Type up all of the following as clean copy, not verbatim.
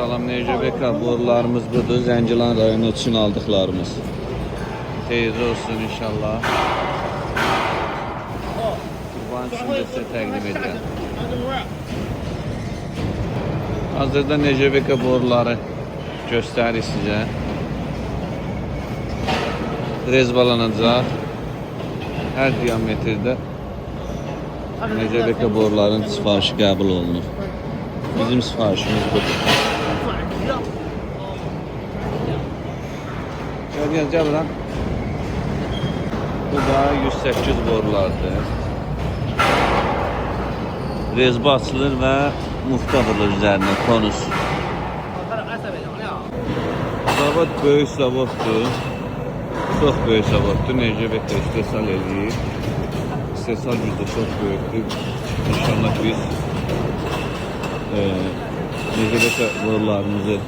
Salam Necəbeka, borularımız budur. Zəngilan rayonu üçün aldıqlarımız. Xeyirli olsun inşallah. Qurban üçün də sizə təqdim edirəm. Hazırda Necəbeka boruları göstərir sizə. Rezbalanacaq. Hər diametrdə Necəbeka boruların sifarişi qəbul olunur. Bizim sifarişimiz budur. Gel lan. Bu da 108 borulardır. Rezba açılır və mufta vurulur üzərinə, konus. Zavod böyük zavoddur. Çox böyük zavoddur. Necəbeka istehsal edir. İstehsal gücü çox böyükdür. İnşallah biz Necəbeka borularımızı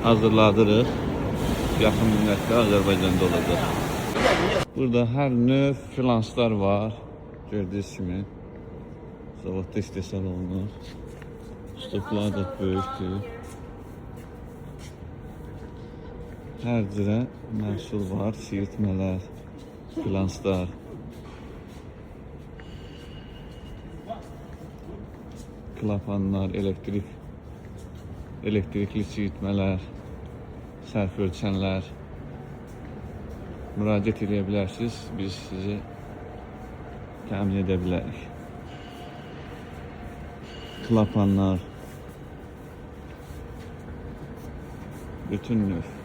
hazırladırıq. Yaxın müddətdə Azərbaycanda olacaq. Burada hər növ filanslar var. Gördüyünüz kimi zavodda istehsal olunur. Stoplar da böyükdür. Hər cürə məhsul var. Siyirtmələr, filanslar. Klapanlar, elektrikli siyirtmələr, sərf ölçənlər. Müraciət edə bilərsiniz. Biz sizi təmin edə bilərik. Klapanlar, bütün növ.